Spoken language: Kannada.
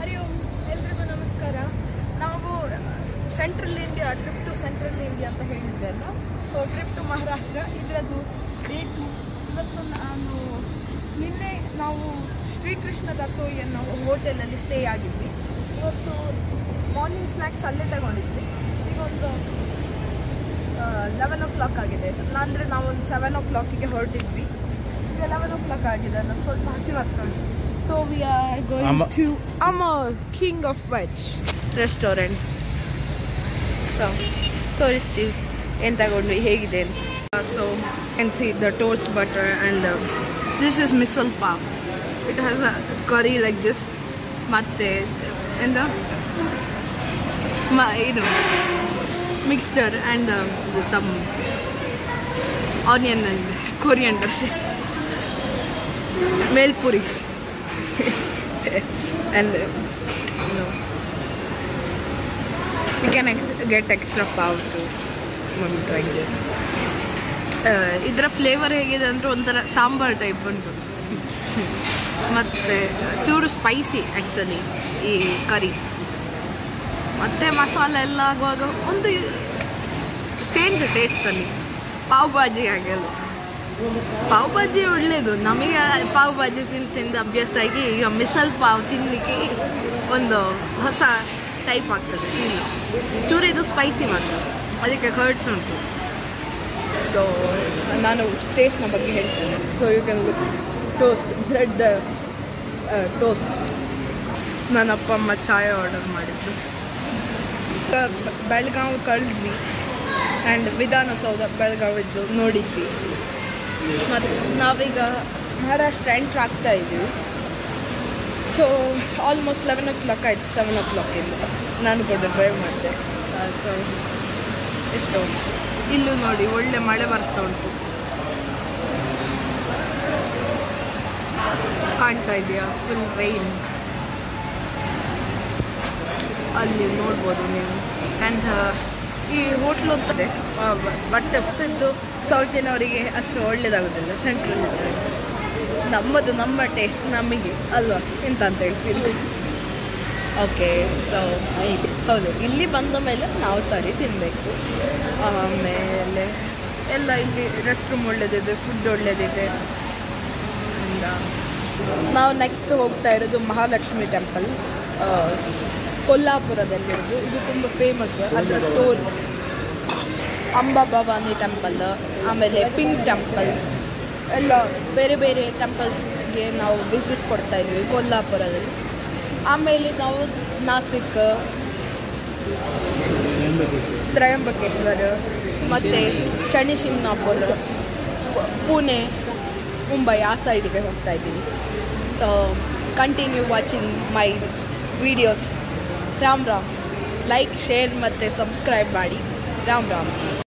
ಹರಿ ಓಂ, ಎಲ್ರಿಗೂ ನಮಸ್ಕಾರ. ನಾವು central India trip to central India ಅಂತ ಹೇಳಿದ್ದೆ ಅಲ್ಲ. ಸೊ ಟ್ರಿಪ್ ಟು ಮಹಾರಾಷ್ಟ್ರ ಇದರದ್ದು ಡೇಟು ಇವತ್ತು. ನಿನ್ನೆ ನಾವು ಶ್ರೀಕೃಷ್ಣ ರಸೋಯಿ ಅನ್ನೋ ಹೋಟೆಲಲ್ಲಿ ಸ್ಟೇ ಆಗಿದ್ವಿ. ಇವತ್ತು ಮಾರ್ನಿಂಗ್ ಸ್ನ್ಯಾಕ್ಸ್ ಅಲ್ಲೇ ತಗೊಂಡಿದ್ವಿ. ಈಗ ಒಂದು 11 o'clock ಆಗಿದೆ. ಅಂದರೆ ನಾವೊಂದು 7 o'clock ಹೊರಟಿದ್ವಿ. ಈಗ 11 o'clock ಆಗಿದೆ. ನಾನು ಸ್ವಲ್ಪ ಹಸಿವಾಗ್ತದೆ. So we are going to Amar King of Veg restaurant. So ತೋರಿಸ್ತೀವಿ ಏನು ತಗೊಂಡ್ವಿ ಹೇಗಿದೆ. So you can see the toast butter and this is misal pav. It has a curry like this. ಮತ್ತೆ ಇದು mixture and some onion and coriander. Melpuri. And we can get extra pav too when trying this. ಇದರ ಫ್ಲೇವರ್ ಹೇಗಿದೆ ಅಂದರೆ ಒಂಥರ ಸಾಂಬಾರ್ ಟೈಪ್ ಉಂಟು. ಮತ್ತು ಚೂರು ಸ್ಪೈಸಿ ಆ್ಯಕ್ಚುಲಿ ಈ ಕರಿ. ಮತ್ತು ಮಸಾಲೆ ಎಲ್ಲ ಆಗುವಾಗ ಒಂದು ಚೇಂಜ್ ಟೇಸ್ಟಲ್ಲಿ. ಪಾವ್ ಭಾಜಿ ಆಗಲ್ಲ. ಪಾವ್ ಭಾಜಿ ಒಳ್ಳೆಯದು. ನಮಗೆ ಪಾವ್ ಭಾಜಿ ತಿಂದು ಅಭ್ಯಾಸ ಆಗಿ ಈಗ ಮಿಸಲ್ ಪಾವ್ ತಿನ್ನಲಿಕ್ಕೆ ಒಂದು ಹೊಸ ಟೈಪ್ ಆಗ್ತದೆ. ಇಲ್ಲ ಚೂರು ಇದು ಸ್ಪೈಸಿ ಮಾತ್ರ, ಅದಕ್ಕೆ ಕರ್ಡ್ಸ್ ಉಂಟು. ಸೊ ನಾನು ಟೇಸ್ಟ್ನ ಬಗ್ಗೆ ಹೇಳ್ತೇನೆ. So you can toast bread toast. ನನ್ನ ಅಪ್ಪ ಅಮ್ಮ ಚಾಯ್ ಆರ್ಡರ್ ಮಾಡಿದ್ರು. ಬೆಳಗಾವಿ ಕಳೆದ್ವಿ ಆ್ಯಂಡ್ ವಿಧಾನಸೌಧ ಬೆಳಗಾವಿದ್ದು ನೋಡಿದ್ವಿ. ಮತ್ತು ನಾವೀಗ ಮಹಾರಾಷ್ಟ್ರ ಎಂಟ್ರ್ ಆಗ್ತಾ ಇದ್ದೀವಿ. ಸೊ ಆಲ್ಮೋಸ್ಟ್ 11 o'clock ಆಯಿತು. 7 o'clock ಇಲ್ಲ. ನಾನು ಕೂಡ ಡ್ರೈವ್ ಮಾಡಿದೆ. ಸೊ ಎಷ್ಟು ಇಲ್ಲೂ ನೋಡಿ ಒಳ್ಳೆ ಮಳೆ ಬರ್ತಾ ಉಂಟು. ಕಾಣ್ತಾ ಇದೆಯಾ? ಫುಲ್ ರೈನ್ ಅಲ್ಲಿ ನೋಡ್ಬೋದು ನೀವು. ಆ್ಯಂಡ್ ಈ ಹೋಟ್ಲು ಅಂತದೆ ಬಟ್ ಇದ್ದು ಸೌತಿನವರಿಗೆ ಅಷ್ಟು ಒಳ್ಳೇದಾಗೋದಿಲ್ಲ. ಸೆಂಟ್ರಲ್ ನಮ್ಮದು ನಮ್ಮ ಟೇಸ್ಟ್ ನಮಗೆ ಅಲ್ವಾ ಎಂತ ಅಂತ ಹೇಳ್ತೀವಿ. ಓಕೆ. ಸೊ ಹೌದು, ಇಲ್ಲಿ ಬಂದ ಮೇಲೆ ನಾವು ಸರಿ ತಿನ್ನಬೇಕು. ಆಮೇಲೆ ಎಲ್ಲ ಇಲ್ಲಿ ರೆಸ್ಟ್ ರೂಮ್ ಒಳ್ಳೇದಿದೆ, ಫುಡ್ ಒಳ್ಳೇದಿದೆ. ನಾವು ನೆಕ್ಸ್ಟ್ ಹೋಗ್ತಾ ಇರೋದು ಮಹಾಲಕ್ಷ್ಮಿ ಟೆಂಪಲ್, ಕೊಲ್ಲಾಪುರದಲ್ಲಿರೋದು. ಇದು ತುಂಬ ಫೇಮಸ್. ಅದರ ಸ್ಟೋರ್ ಅಂಬಾ ಭವಾನಿ ಟೆಂಪಲ್, ಆಮೇಲೆ ಪಿಂಕ್ ಟೆಂಪಲ್ಸ್ ಎಲ್ಲ ಬೇರೆ ಬೇರೆ ಟೆಂಪಲ್ಸ್ಗೆ ನಾವು ವಿಸಿಟ್ ಕೊಡ್ತಾ ಇದ್ವಿ ಕೊಲ್ಲಾಪುರದಲ್ಲಿ. ಆಮೇಲೆ ನಾವು ನಾಸಿಕ್, ತ್ರಯಂಬಕೇಶ್ವರ ಮತ್ತು ಶನಿ ಶಿಂಗ್ನಾಪುರ, ಪುಣೆ, ಮುಂಬೈ ಆ ಸೈಡಿಗೆ ಹೋಗ್ತಾ ಇದ್ದೀವಿ. So continue watching my videos. Ram Ram. Like, share ಮತ್ತು ಸಬ್ಸ್ಕ್ರೈಬ್ ಮಾಡಿ. ರಾಮ್ ರಾಮ್.